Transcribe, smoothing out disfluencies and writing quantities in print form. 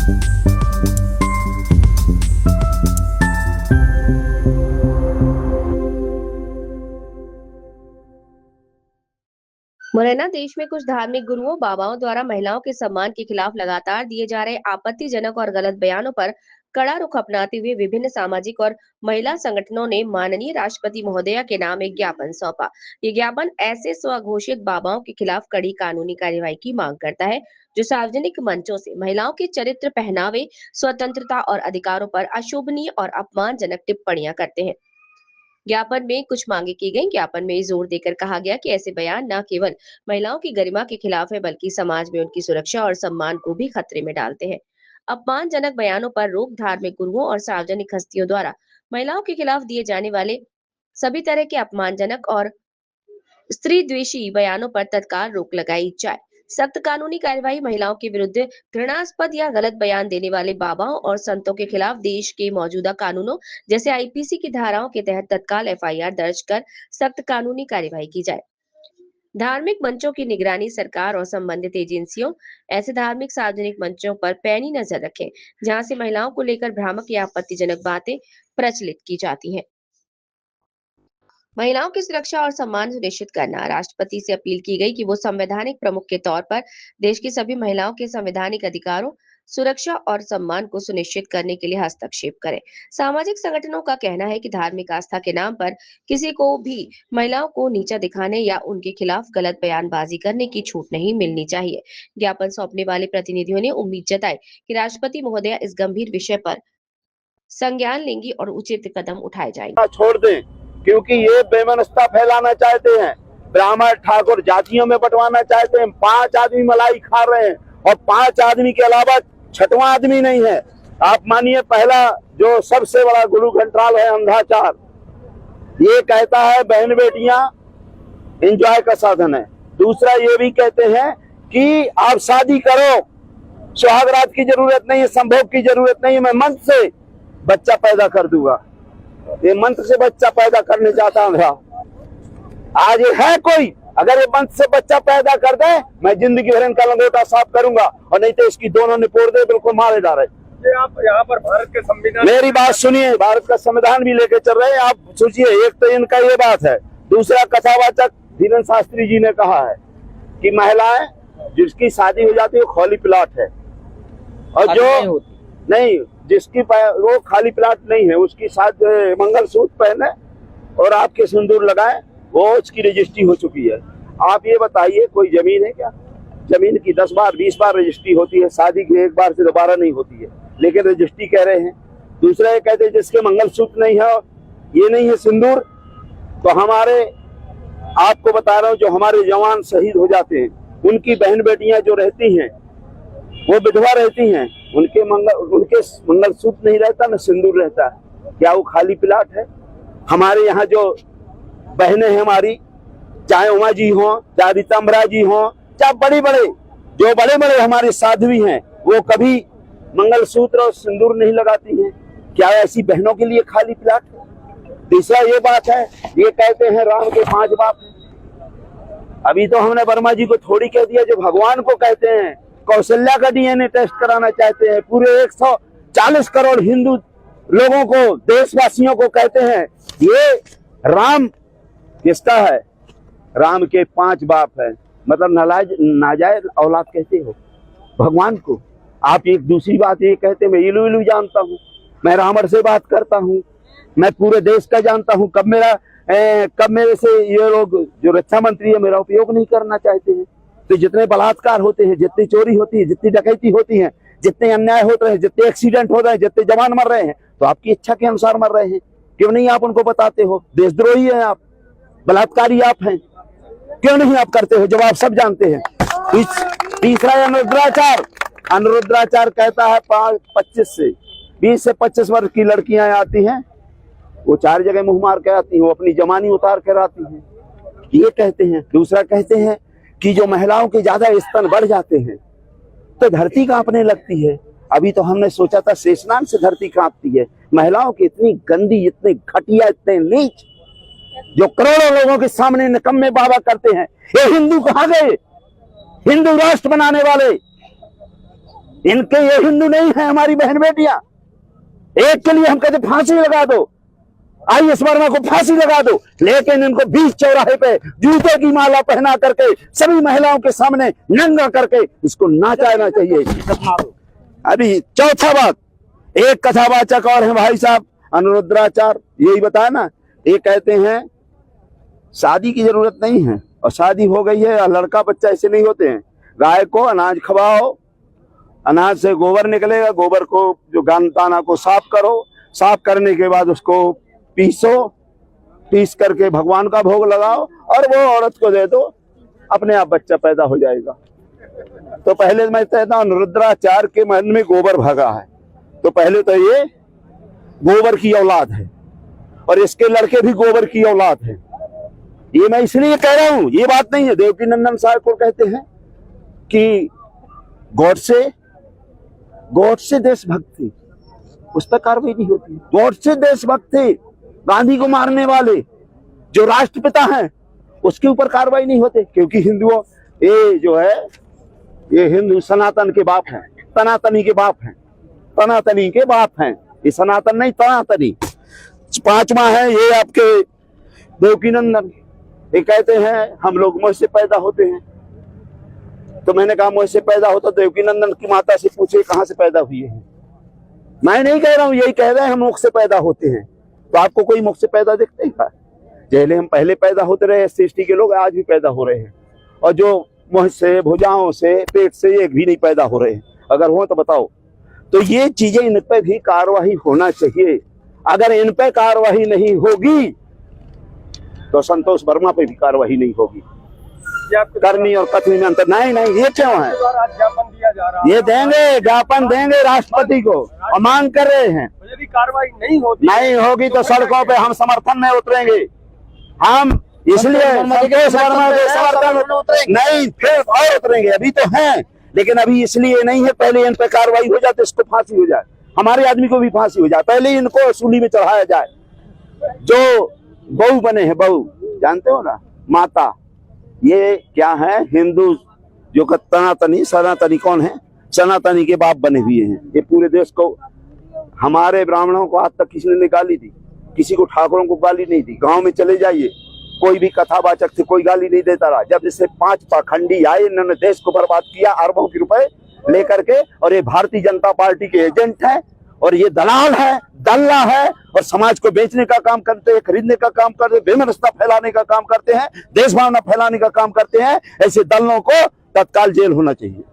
मुरैना देश में कुछ धार्मिक गुरुओं बाबाओं द्वारा महिलाओं के सम्मान के खिलाफ लगातार दिए जा रहे आपत्तिजनक और गलत बयानों पर कड़ा रुख अपनाते हुए विभिन्न सामाजिक और महिला संगठनों ने माननीय राष्ट्रपति महोदया के नाम एक ज्ञापन सौंपा। ये ज्ञापन ऐसे स्वघोषित बाबाओं के खिलाफ कड़ी कानूनी कार्यवाही की मांग करता है जो सार्वजनिक मंचों से महिलाओं के चरित्र, पहनावे, स्वतंत्रता और अधिकारों पर अशोभनीय और अपमानजनक टिप्पणियां करते हैं। ज्ञापन में कुछ मांगे की गई। ज्ञापन में जोर देकर कहा गया कि ऐसे बयान न केवल महिलाओं की गरिमा के खिलाफ है बल्कि समाज में उनकी सुरक्षा और सम्मान को भी खतरे में डालते हैं। अपमानजनक बयानों पर रोक, धार्मिक गुरुओं और सार्वजनिक हस्तियों द्वारा महिलाओं के खिलाफ दिए जाने वाले सभी तरह के अपमानजनक और स्त्री द्वेषी बयानों पर तत्काल रोक लगाई जाए। सख्त कानूनी कार्यवाही महिलाओं के विरुद्ध घृणास्पद या गलत बयान देने वाले बाबाओं और संतों के खिलाफ देश के मौजूदा कानूनों जैसे आईपीसी की धाराओं के तहत तत्काल एफआईआर दर्ज कर सख्त कानूनी कार्यवाही की जाए। धार्मिक मंचों की निगरानी सरकार और संबंधित एजेंसियों ऐसे धार्मिक सार्वजनिक मंचों पर पैनी नजर रखें जहां से महिलाओं को लेकर भ्रामक या आपत्तिजनक बातें प्रचलित की जाती हैं। महिलाओं की सुरक्षा और सम्मान सुनिश्चित करना। राष्ट्रपति से अपील की गई कि वो संवैधानिक प्रमुख के तौर पर देश की सभी महिलाओं के संवैधानिक अधिकारों, सुरक्षा और सम्मान को सुनिश्चित करने के लिए हस्तक्षेप करें। सामाजिक संगठनों का कहना है कि धार्मिक आस्था के नाम पर किसी को भी महिलाओं को नीचा दिखाने या उनके खिलाफ गलत बयानबाजी करने की छूट नहीं मिलनी चाहिए। ज्ञापन सौंपने वाले प्रतिनिधियों ने उम्मीद जताई कि राष्ट्रपति महोदया इस गंभीर विषय पर संज्ञान लेंगी और उचित कदम उठाए जाएंगे। छोड़ दें, क्योंकि ये बेमनस्ता फैलाना चाहते हैं, ब्राह्मण ठाकुर जातियों में बंटवाना चाहते हैं। 5 आदमी मलाई खा रहे हैं और 5 आदमी के अलावा 6वां आदमी नहीं है। आप मानिए, पहला जो सबसे बड़ा गुरु घंटाल है अंधाचार, ये कहता है बहन बेटियां एंजॉय का साधन है। दूसरा ये भी कहते हैं कि आप शादी करो, सुहागरात की जरूरत नहीं है, संभोग की जरूरत नहीं है, मैं मंत्र से बच्चा पैदा कर दूंगा। ये मंत्र से बच्चा पैदा करने चाहता हूँ। आज ये है कोई, अगर ये मंत्र से बच्चा पैदा कर दे, मैं जिंदगी भर इनका लंगोटा साफ करूंगा, और नहीं तो इसकी दोनों निपोड़ दे, बिल्कुल मारे डाले। आप यहाँ पर भारत के संविधान, मेरी बात सुनिए, भारत का संविधान भी लेके चल रहे हैं। आप सोचिए, एक तो इनका ये बात है, दूसरा कथावाचक धीरेन्द्र शास्त्री जी ने कहा है कि महिलाएं जिसकी शादी हो जाती है वो खाली प्लाट है, और जो नहीं, जिसकी वो खाली प्लाट नहीं है, उसकी साथ मंगलसूत्र पहने और आपके सिंदूर लगाए, वो उसकी रजिस्ट्री हो चुकी है। आप ये बताइए, कोई जमीन है क्या? जमीन की 10 बार 20 बार रजिस्ट्री होती है, शादी की एक बार से दोबारा नहीं होती है, लेकिन रजिस्ट्री कह रहे हैं। दूसरा ये कहते हैं जिसके मंगलसूत्र नहीं है, ये नहीं है सिंदूर, तो हमारे, आपको बता रहा हूँ, जो हमारे जवान शहीद हो जाते हैं, उनकी बहन बेटियां जो रहती हैं, वो विधवा रहती हैं, उनके मंगलसूत्र नहीं रहता, न सिंदूर रहता है। क्या वो खाली प्लाट है? हमारे यहाँ जो बहनें हैं हमारी, चाहे उमा जी हो, चाहे रीतम्बरा जी हो, चाहे बड़े बड़े हमारे साध्वी हैं, वो कभी मंगलसूत्र और सिंदूर नहीं लगाती हैं। क्या ऐसी बहनों के लिए खाली प्लाट है? तीसरा ये बात है, ये कहते हैं राम के 5 बाप हैं। अभी तो हमने वर्मा जी को थोड़ी कह दिया, जो भगवान को कहते हैं। कौशल्या का डीएनए टेस्ट कराना चाहते हैं। पूरे 140 करोड़ हिंदू लोगों को, देशवासियों को कहते हैं ये राम किसका है? राम के 5 बाप है, मतलब नाजायज औलाद कहते हो भगवान को। आप एक दूसरी बात ये कहते हैं, मैं इलू जानता हूँ, मैं रावण से बात करता हूँ, मैं पूरे देश का जानता हूँ। कब मेरे से ये लोग जो रक्षा मंत्री है मेरा उपयोग नहीं करना चाहते हैं। तो जितने बलात्कार होते हैं, जितनी चोरी होती है, जितनी डकैती होती है, जितने अन्याय होते हैं, जितने एक्सीडेंट हो रहे हैं, जितने जवान मर रहे हैं, तो आपकी इच्छा के अनुसार मर रहे हैं। क्यों नहीं आप उनको बताते हो? देशद्रोही है आप, बलात्कारी आप हैं, क्यों नहीं आप करते हो जब आप सब जानते हैं? तीसरा अनुरुद्राचार कहता है 20 से 25 वर्ष की लड़कियां आती हैं, वो 4 जगह मुंह मार के आती हैं, वो अपनी जवानी उतार कर आती हैं, ये कहते हैं। दूसरा कहते हैं कि जो महिलाओं के ज्यादा स्तन बढ़ जाते हैं तो धरती कांपने लगती है। अभी तो हमने सोचा था शेषनाग से धरती कांपती है। महिलाओं की इतनी गंदी, इतने घटिया, इतने नीच, जो करोड़ों लोगों के सामने निकम्मे बाबा करते हैं। ये हिंदू कहाँ गए? हिंदू राष्ट्र बनाने वाले, इनके ये हिंदू नहीं है, हमारी बहन बेटियां। एक के लिए हम कहते फांसी लगा दो, आईएस वर्मा को फांसी लगा दो, लेकिन इनको बीच चौराहे पे जूते की माला पहना करके सभी महिलाओं के सामने नंगा करके इसको नाचाना चाहिए। अभी चौथा बात, एक कथावाचक और है भाई साहब अनुरुद्राचार्य, यही बताया ना, ये कहते हैं शादी की जरूरत नहीं है और शादी हो गई है, लड़का बच्चा ऐसे नहीं होते हैं। गाय को अनाज खवाओ, अनाज से गोबर निकलेगा, गोबर को जो दाना को साफ करो, साफ करने के बाद उसको पीसो, पीस करके भगवान का भोग लगाओ और वो औरत को दे दो, अपने आप बच्चा पैदा हो जाएगा। तो पहले मैं कहता हूँ रुद्राचार्य के मन में गोबर भगा है, तो पहले तो ये गोबर की औलाद है और इसके लड़के भी गोबर की औलाद है। ये मैं इसलिए कह रहा हूं, ये बात नहीं है। देवकीनंदन साहब को कहते हैं कि गॉडसे देशभक्ति, उस पर कार्रवाई नहीं होती। गॉडसे देशभक्ति, गांधी को मारने वाले जो राष्ट्रपिता हैं उसके ऊपर कार्रवाई नहीं होती, क्योंकि हिंदुओं ये जो है ये हिंदू सनातन के बाप हैं, सनातनी के बाप हैं, सनातनी के बाप हैं, ये सनातन नहीं सनातनी। पांचवा है ये आपके देवकीनंदन, ये कहते हैं हम लोग मुझ से पैदा होते हैं। तो मैंने कहा मुझ से पैदा होता, देवकीनंदन की माता से पूछे कहां से पैदा हुए हैं। मैं नहीं कह रहा हूं, यही कह रहे हैं हम मुख से पैदा होते हैं। तो आपको कोई मुख से पैदा दिखता ही था? जैसे हम पहले पैदा होते रहे, SC/ST के लोग आज भी पैदा हो रहे हैं, और जो मुंह से, भुजाओं से, पेट से एक भी नहीं पैदा हो रहे हैं। अगर हो तो बताओ। तो ये चीजें, इन पे भी कार्रवाई होना चाहिए। अगर इन पे कार्रवाई नहीं होगी तो संतोष वर्मा पे भी कार्रवाई नहीं होगी। करनी और कथनी में अंतर नहीं। ये क्यों है? ज्ञापन दिया जा रहा है, ये देंगे, ज्ञापन देंगे राष्ट्रपति को और मांग कर रहे हैं। यदि कार्रवाई नहीं होगी तो सड़कों पे हम समर्थन में उतरेंगे। हम इसलिए संतोष वर्मा के समर्थन नहीं, फिर और उतरेंगे। अभी तो हैं, लेकिन अभी इसलिए नहीं है, पहले इन पे कार्रवाई हो जाए तो इसको फांसी हो जाए, हमारे आदमी को भी फांसी हो जाए, पहले इनको सूली में चढ़ाया जाए। जो बहू बने हैं, बहू जानते हो ना, माता, ये क्या है? हिंदू जो सनातनी कौन है? सनातनी के बाप बने हुए हैं। ये पूरे देश को, हमारे ब्राह्मणों को आज तक किसी ने गाली दी, किसी को ठाकुरों को गाली नहीं दी। गांव में चले जाइए, कोई भी कथावाचक थे, कोई गाली नहीं देता रहा। जब जैसे 5 पाखंडी आए, इन्होंने देश को बर्बाद किया अरबों के रुपए लेकर के, और ये भारतीय जनता पार्टी के एजेंट है और ये दलाल है, दल्ला है, और समाज को बेचने का काम करते हैं, खरीदने का काम करते हैं, विमनस्ता फैलाने का काम करते हैं, देश भावना फैलाने का काम करते हैं। ऐसे दलों को तत्काल जेल होना चाहिए।